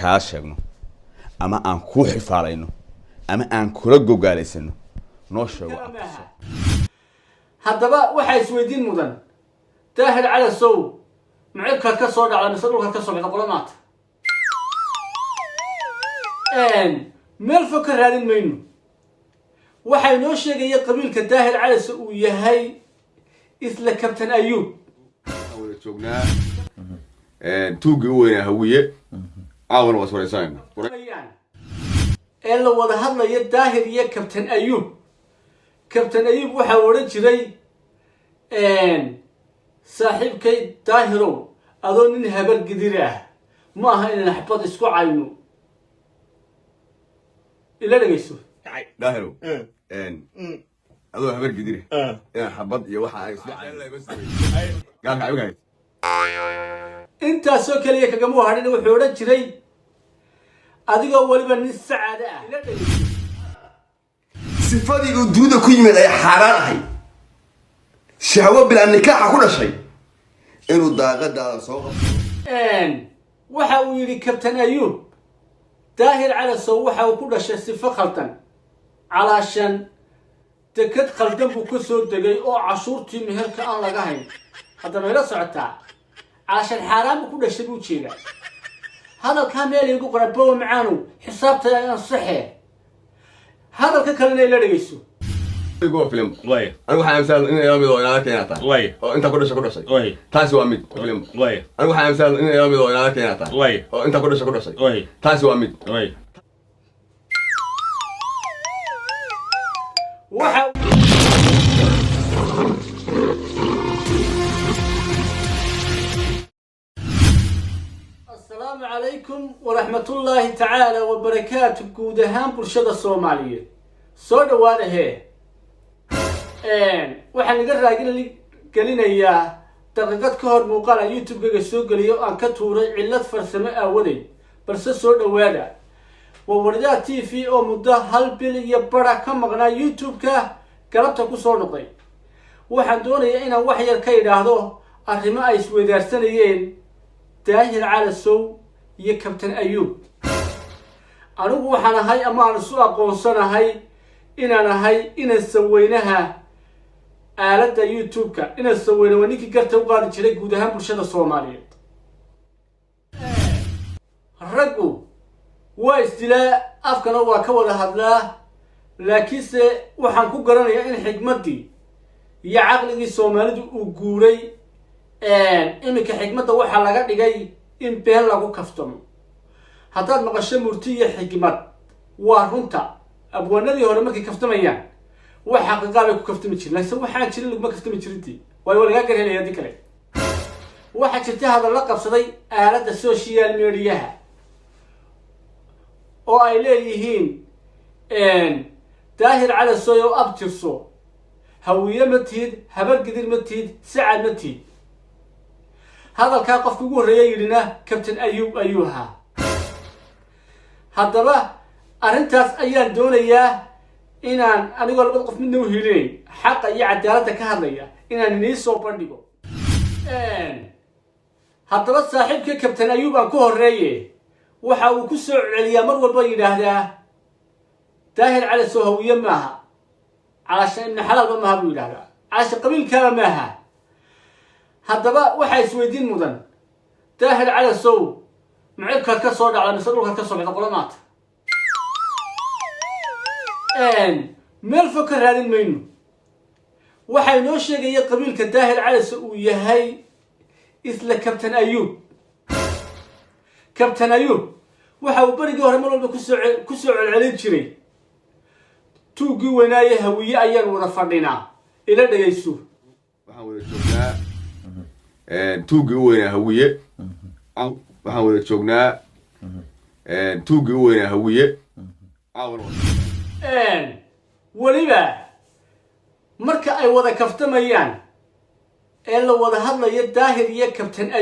kaa sheegno ama aan ku xifaalayno ama aan kula gogaalaysano noo sheego haddaba waxa isweydiin mudan daahir calasow macibka ka soo dhacda mise dhulka ka soo baxda qolamaata meel fog ka raadin mayno waxay noo sheegaya qabiilka daahir calasow uu yahay isla kabtan ayuub wada joognaa tuugi u weynaa hawiye caawana waa swaraysanayna ee la wada hadlaya daahir iyo kabtan ayuub waxaa odhan jiray saaxiibkay daahirow adoo nin habar gidir ah ma aha inaan xabad isku cayno ila dhegayso daahirow adoo habar gidir inaan xabad iyo waxa ay isku cayno intaasoo kaliya kagama hadhin wuxuu odhan jiray adigoo weliba nin sacaada ah ila dhegayso sifadii uu duuda ku yimid ay xaaraan ahay shahwo bilaa nikaaxa ku dhashay inuu daaqadaada soo qabto waxa uu yidhi kabtan ayuub daahir calasow waxa uu ku dhashay sifo khaldan calaashan dekad khaldan buu ka soo degay oo cashuurtii meherka aan laga hayn haddana ila socotaa calaashan xaaraan buu ku dhashay buu jeedaa hadalkaa meel igu qora bowa macaanow xisaabta ansaxee hadalka kalena ila dhegayso film anigu waxaan aaminsan in ila mid oo inaad keenata oo inta ku dhashay taasi waa mid film anigu waxaan aaminsan in ila mid oo inaad keenata oo inta ku dhashay taasi waa mid waxa السلام عليكم ورحمة الله تعالى وبركاته جودهان برشاد الصومالية صور واره waxaan iga gelinayaa daqiiqad ka hor muuqaal YouTube-ga soo galiyo aan ka tuuray cillad farsamo aawadeed balse soo dhawaada waa Wardaha TV oo muddo hal bil iyo bara ka maqnaa YouTube-ka galabta ku soo noqday waxaan doonayaa inaan wax yar ka idhaahdo arrimo ay isweydaarsanayeen daahir calasow iyo kabtan ayuub anigu waxaan ahay ama aan isu aqoonsanahay inaan ahay inaan saweynaha aaladda YouTube-ka inaan saweyno waa ninkii garta u qaadi jiray guud ahaan bulshada Soomaaliyeed raggu waa isdilaa afkana waa ka wada hadlaa laakiinse waxaan ku garanayaa in xigmaddii iyo caqligii Soomaalidu uu guuray iminka xigmadda waxaa laga dhigay in been lagu kaftamo haddaad maqasho murti iyo xigmad waa runta abwaanadii hore markay kaftamayaan wax xaqiiqa bay ku kaftami jireen laakiin waxaan jirin laguma kaftami jirintii way walaga garhelaya hadii kale waxa jirta hadal la qabsaday aaladda social media oo ay leeyihiin daahir calasow oo abtirso hawiye ma tihid habar gidir ma tihid sacad ma tihid hadalkaa qofka ugu horreeya yidhina kabtan ayuub ayuu ahaa haddaba arrintaas ayaan doonayaa inaan anigoo labada qof midna u helinayn xaqa iyo cadaaladda ka hadlaya inaan inii soo bandhigo haddaba saaxiibka kabtan ayuub aan ku horreeye waxa uu ku soo celiyaa mar walba yidhaahdaa daahir calasow hawiye maaha calaashan ibni xalaalba maaha buu yidhahdaa calaashan qabiilkaaba maaha haddaba waxa isweydiin mudan daahir calasow macibka ka soo dhacda mise dhulka ka soo baxda qolamaata meel fog ka raadin mayno waxay noo sheegaya qabiilka daahir calasow uu yahay isla kabtan ayuub waxa uu berigii hore mar walba ku soo celcelin jiray tuugii weynaaye hawiye ayaan wada fadhinaa ila dhegayso waxaan wada joognaa tuugi u weynaa hawiye waxaan wada joognaa tuugi u weynaa hawiye weliba marka ay wada kaftamayaan ee la wada hadlaya daahir iyo kabtan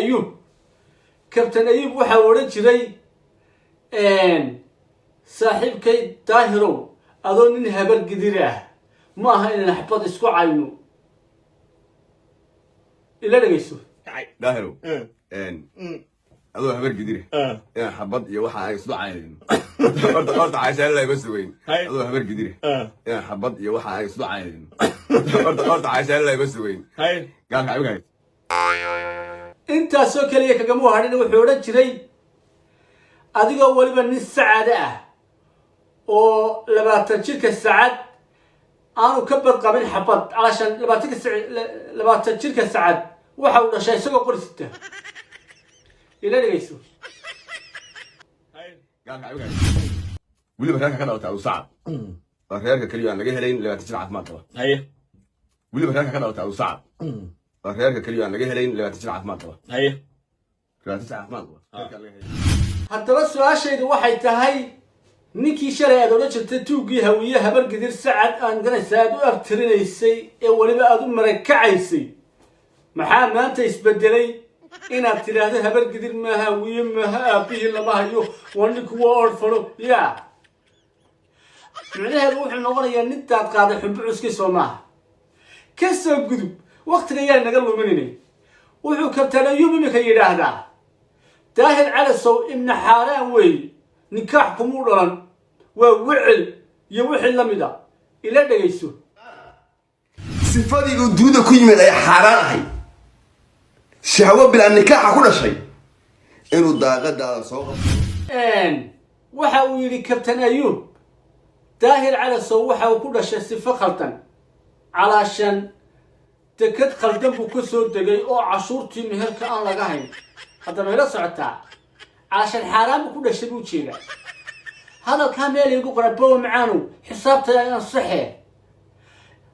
ayuub waxa uu odhan jiray saaxiibkay daahirow adoo nin habar gidir ah ma aha inaan xabad isku cayno ila dhegayso daahirow adoo habar gidire inaan xabad iyo waxa ay isla caynayno horta caashaan la bas weyn adoo habar gidire inaan xabad iyo waxa ay isla caynayno horta caashaan la bas weyn gaalka ayuu intaasoo kaliya kagama hadhin wuxuu odhan jiray adigoo waliba nin sacaada ah oo 20 jirka sacad aanu ka badqabin xabad alashan 20 jirka sacad waxa uu dhashay isagoo qorsita ila dhigayso gaalka ayuu waliba reerka ka dhawtaa uu sacad reerka kaliya aan laga helayn 20 jir caafimaad qaba waliba reerka ka dhawtaa uu sacad reerka kaliya aan laga helayn 20 jir caafimaad qaba 20 jir caafimaad qaba haddaba su-aashaydu waxay tahay ninkii shalay aad odhan jirtay tuuggii hawiye habar gidir sacad aan ganaysa aad u abtirinaysay ee weliba aad u marakacaysay maxaa maanta isbedelay inaad tidhaahdo habar gidir maaha hawiye maaha aabbihii lama hayo waa ninku waa orfano yaa micnaheedu wuxuu noqonayaa nintaad qaaday xumbucuskii soo maaha ka soo gudub waktiga yaa naga luminanay wuxuu kabtaan ayuub iminka yidhaahdaa daahir calasow ibna xaaraan weeye nikaax kumuu dhalan waa wicil iyo wixii la mid a ila dhegayso sifadii uu dunida ku yimid ay xaaraan ahay shahwo bilaa nikaaxa ku dhashay inuu daaqadaada soo qabto waxa uu yidhi kabtan ayuub daahir calasow waxa uu ku dhashay sifo khaldan calaashan dekad khaldan buu ka soo degay oo cashuurtii meherka aan laga hayn hadda mayla socotaa calashan xaaraan buu ku dhashay buu jeedaa hadalkaa meel igu qora bowa macaanow xisaabta ansaxee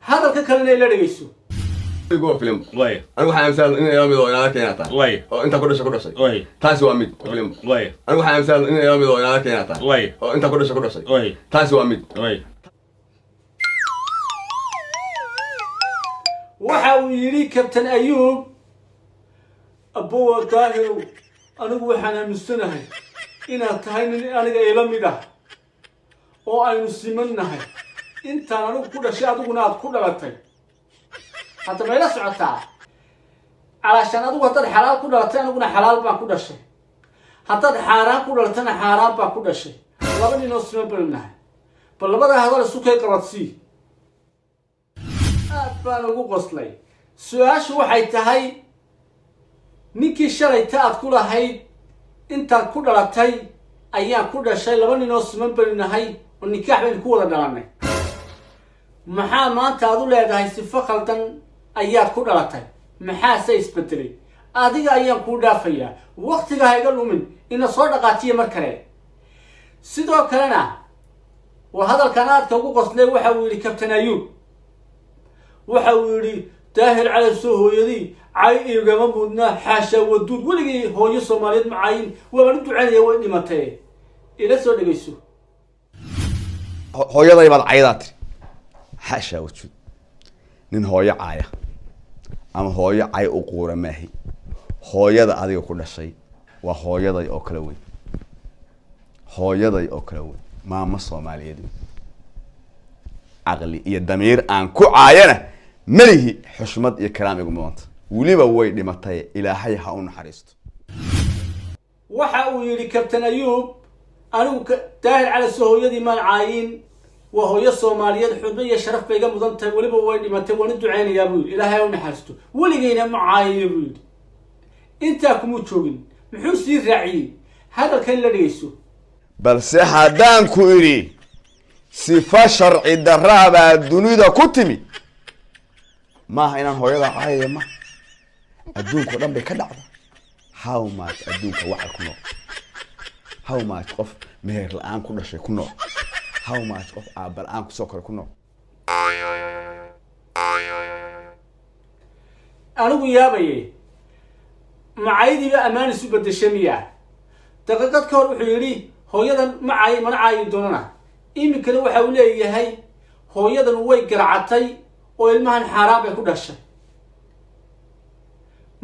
hadalka kalena ila dhegayso film anigu waxaan aaminsan in ila mid oo inaala keenata oo inta ku dhashay taasi waa mid film anigu waxaan aaminsan in ila mid oo inaala keenata oo inta ku dhashay taasi waa mid waxa uu yidhi kabtan ayuub abbowa daahirow anigu waxaan aaminsanahay inaad tahay nin aniga ila mid ah oo aynu siman nahay intaan anigu ku dhashay adiguna aad ku dhalatay hadda mayla socotaa calashaan adigu haddaad xalaal ku dhalatay aniguna xalaal baan ku dhashay haddaad xaaraan ku dhalatayna xaaraan baan ku dhashay laba ninoo siman banu nahay bal labadaa hadal isu kay qabadsii aad baan ugu qoslay su-aashu waxay tahay ninkii shalayta aad ku lahayd intaad ku dhalatay ayaan ku dhashay laba ninoo siman banu nahay oo nikaax baynu ku wada dhalannay maxaa maanta aad u leedahay sifo khaldan ayaad ku dhalatay maxaase isbedelay adiga ayaan kuu dhaafayaa waktiga ha iga lumin ina soo dhaqaajiya mar kale sidoo kalena waa hadalkan aadka ugu qoslay waxa uu yidhi kabtan ayuub waxa uu yidhi daahir calasow hooyadii cay igama mudnaa xaashaa waduud weligii hooyo soomaaliyeed macaayin waabaan u ducaynaya way dhimatay ila soo dhegayso hooyaday baad caydaa tiri xaashaa waduud nin hooyo caaya ama hooyo cay u quura maahi hooyada adiga ku dhashay waa hooyaday oo kala weyn hooyaday oo kala weyn maamo soomaaliyeed caqli iyo damiir aan ku caayana malihi xushmad iyo karaam igu mudanta weliba way dhimatay ilaahay ha u naxariisto waxa uu yidhi kabtan ayuub anigu daahir calasow hooyadii maan caayin waa hooyo soomaaliyeed xudbo iyo sharaf bay iga mudan tahay weliba way dhimatay waan u ducaynayaa buu yidhi ilaahay ha u naxariisto weligayna ma caayiyo buu yidhi intaa kumuu joogin muxuu sii raaciyey hadalkan la dhegayso balse haddaan ku idhi sifa sharci daraa baa dunida ku timi maaha inaan hooyada caayaya ma adduunka o dhan bay ka dhacda how much adduunka waxa ku nool how much qof meher la-aan ku dhashay ku nool how much qof aabba la-aan kusoo koray ku nool anigu yaabaye macaydiiba ammaan isu bedesha miyaa daqiiqad ka hor wuxuu yidhi hooyadan ma caayi mana caayi doonana iminkana waxa uu leeyahay hooyadan way garacatay oo ilmahan xaaraan bay ku dhashay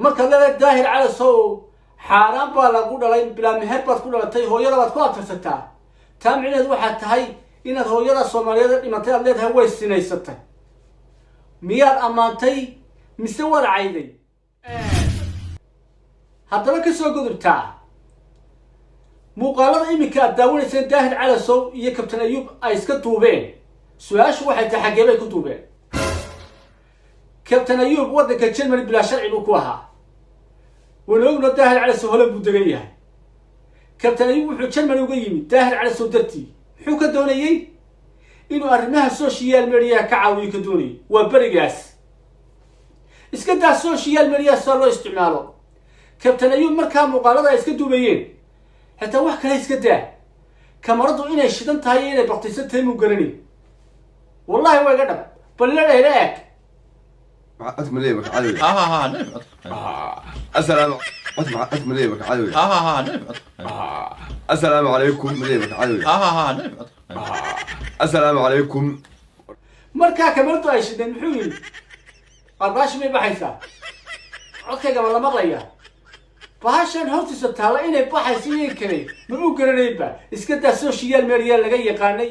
markaad leedahay daahir calasow xaaraan baa lagu dhalay bilaa meher baad ku dhalatay hooyada baad ku abtirsataa taa micnaheedu waxaad tahay inaad hooyada soomaaliyeed dhimatay aad leedahay way sinaysatay miyaad ammaantay mise waad cayday haddaba ka soo gudubtaa muuqaalada iminka aad daawanayseen daahir calasow iyo kabtan ayuub ay iska duubeen su-aashu waxay tahay xaggee bay ku duubeen kabtan ayuub waddanka Germany bilaa sharci buu ku ahaa wala ogno daahir calasow hore buu degan yahay kabtan ayuub wuxuu Germany uga yimid daahir calasow dartii muxuu ka doonayay inuu arrimaha social media ka caawiyo ka doonayay waa barigaas iska daa social media soo loo isticmaalo kabtan ayuub markaa muuqaalada ay iska duubayeen حتى واحد كان يسكتها كاميرته إنه الشيطان تاعي إنه بقتصد تيمو قرني والله هو قدم بل لا هناك أتمنى ليه بك عدوي السلام أتمنى ليه بك عدوي السلام عليكم ليه بك عدوي السلام عليكم مركا كاميرته أي شيء محول 24 بحيثة أوكي قبل ما أغليه bahashan hortiisa taala inay baxaysiin kale ma uu garanayba iska daa social media laga yaqaanay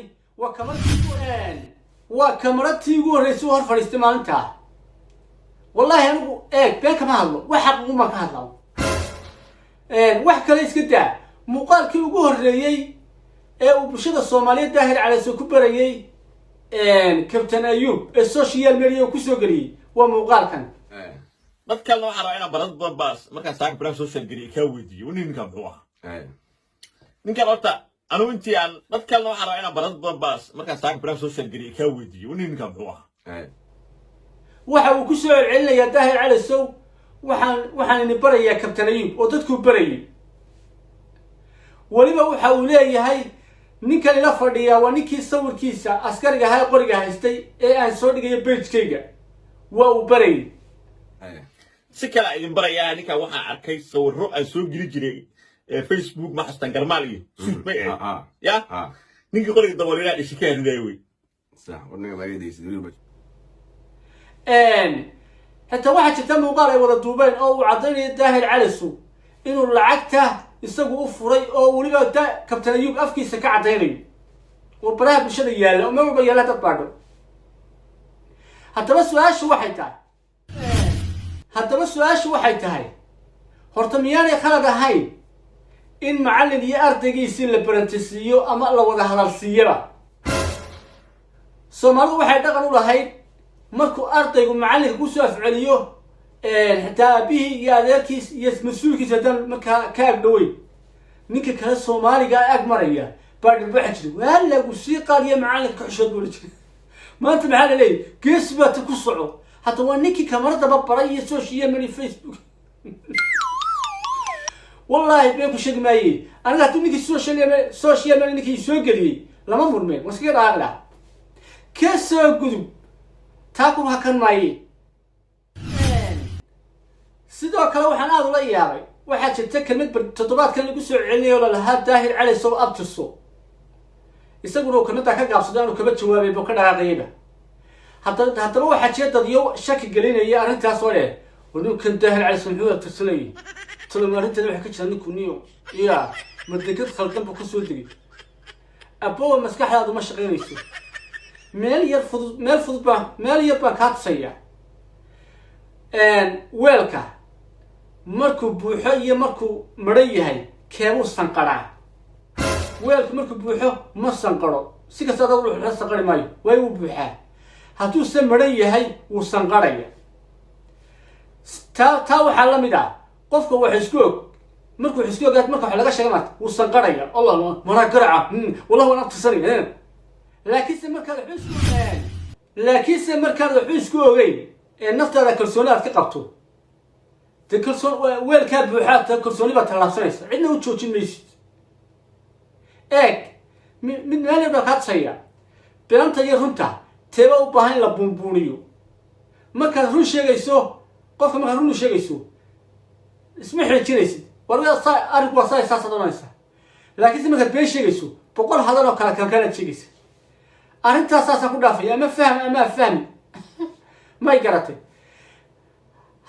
waa kamartii ugu horeysay hor fadhiistay maalinta wallahi anigu been kama hadlo wax xaq uma ka hadlo wax kale iska daa muuqaalkii ugu horeeyay ee uu bulshada Soomaaliyeed daahir calasow ku barayay kabtan ayuub ee social media ku soo galiyay waa muuqaalkan dadka loo xaraayna barad baas marka saak baraha social media ka weydiyo ninka muxuu ahaa ninka horta anu intii aan dadka loo xaraayna barad baas marka saak baraha social media ka weydiyo ninka muxuu ahaa waxa uu ku soo celinayaa daahir calasow waxaan ni barayaa kabtan ayuub oo dadku barayay waliba waxa uu leeyahay ninka ila fadhiya waa ninkii sawirkiisa askariga ahaa qoriga haystay ee aan soo dhigayo page-kayga waa uu barayay si kale idin barayaa ninka waxaan arkay sawirro aan soo geli jiray Facebook ma xastan garmaal iyo suubay ya ninkii qoriga daboolaya dhishikay riday صح ورنيga magadiisa dawlad حتى واحد jirta muuqaal ay wada duubeen oo uu cadeynay daahir calasow inuu lacagta isagu u furay oo waliba kabtan ayuub afkiisa ka cadeynay oo baraha bulshada yaala oo meel walba yaala dad baadho haddaba su-aashu waxay tahay horta miyaanay khalad ahayn in macallin iyo ardaygiisii la barantisiiyo ama la wada hadalsiiyaba Soomaalidu waxay dhaqan u lahayd markuu ardaygu macallinka ku soo afceliyo xitaa aabihii iyo adeerkiis iyo mas-uulkiisa haddaan markaa ka agdhowey ninka kale Soomaaliga ag maraya baa dhibbaxa jiray waa lagu sii qaadiya macallinka xishood buu jiray maanta maxaa la leeyahay gees baa ku soco حتى وانكي كاميرا ببراي سوشيال ميديا فيسبوك والله بينكو شق ماي انا قلت لك السوشيال ميديا نكي سو غلي لما مرمين مسكين اغلا كسو غدو تاكو هكن ماي sidoo kale waxaan aad ula yaabay waxa jirta kelmad toddobaadkan lagu soo celinayo laha daahir calasow abtiso isaguna kamida ka gaabsadaan oo kaba jawaabay boo ka dhaqaaqayba haddaba waxaa jira dadyo shaki gelinaya arrintaas oo leh ninkan daahir calasow muxuu abtirsanayay toloma arrinteeda waxaa ka jira ninku niyo madegad khaldan buu ka soo degay aboowa maskaxdaadu ma shaqaynayso meel yar baan kaa tusaya weelka markuu buuxo iyo markuu maran yahay keebuu sanqadhaa weelka markuu buuxo ma sanqadho si kasta dad wuxuu la sanqadhi maayo way uu buuxaa hadduu se maran yahay wuu sanqadhaya taa waxaa la mid ah qofka wax isku og markuu wax isku ogaad marka wax laga sheega maarta wuu sanqadhaya allah maraa garaca wallah waan abtirsanaya laakiinse markaad wax isku ogeyn ee naftaada kalsooni aad ka qabto de weelkaa buuxaad kalsooni baad tallaabsanaysa cidna u joojin maysid mid meel baa kaa tusaya beenta iyo runta teeba u baahan in la buunbuuniyo markaad run sheegayso qofka markaad run sheegayso isma xijinaysid arrinku waa saas doonaysa laakiinse markaad been sheegayso 100 hadal oo kala kalkalaad sheegaysa arrintaas saasa ku dhaafaya ama fahmi may garatay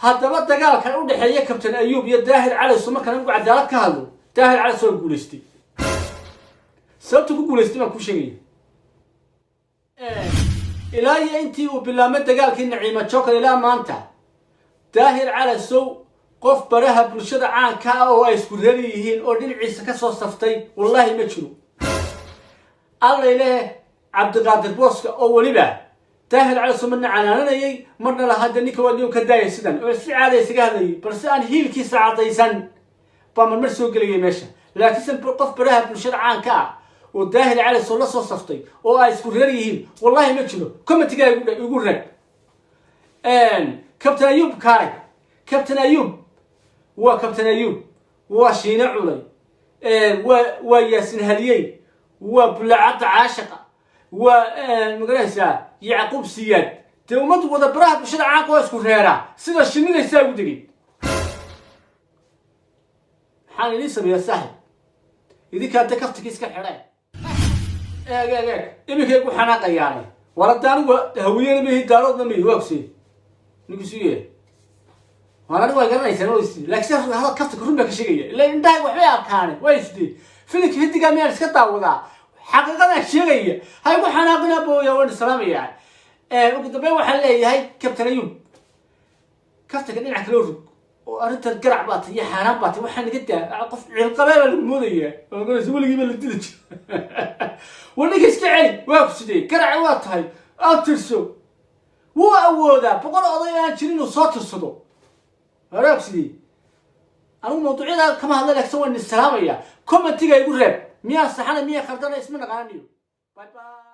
haddaba dagaalkan u dhaxeeya kabtan ayuub iyo daahir calasow markaan ugu cadaalad ka hadlo daahir calasow guuleystay sababta ku guuleystay baan ku sheegaya ilaa iyo intii uu bilaabay dagaalkii Naciima Joker ilaa maanta daahir calasow qof baraha bulshada caanka ah oo ay isku reer yihiin oo dhinaciisa ka soo saftay wallahi ma jiro alla ilaahay cabdiqaadir booska oo waliba daahir cali sumadna canaananayay marna la hadda ninka waa ka daayay sidan oo si caadi isaga hadlayay balse aan hiilkiisa cadaysan baa mar soo gelayay meesha laakiin qof baraha bulshada caanka ah oo daahir cali soo la soo saftay oo ay isku reer yihiin wallahi ma jiro commentiga igu reeb كابتن أيوب كاي كابتن أيوب هو كابتن أيوب هو شينا علي وياسين هديي وبلعت عاشقة ومقرأسا يعقوب سياد تومت وذا براه بشرع عاقو اسكو ريرا سيدا الشنين يساوي دقيق حاني ليس بيا سهل إذا كانت كفتك يسكن حراي إبك يقول حناقة يعني وردان هوية نبيه دارود نبيه واكسي نقصيه وانا نقول قرني سنة ويسدي لكن هذا كفتك رمي كشيء اللي انتهى وحبي أركانه ويسدي فيك هدي قام يالس كتا وذا حقيقة شيء هاي وحناقنا بويا وين السلام يعني وقد بيو حلي هاي كابتن أيوب كفتك إني عكلوه وأنت القرع باتي يا حرام باتي وحنا قلت أقف القبائل الموذية وأقول زول يجيب الدلج واللي يسكعي واقصدي قرع وات هاي أترسو هو أودا بقول أضيع شيرين وصوت الصدو واقصدي أنا موضوعي هذا كما هذا لك سوى السلام يا كم تيجي يقول رب مية صحنا مية خردنا اسمنا غانيو باي باي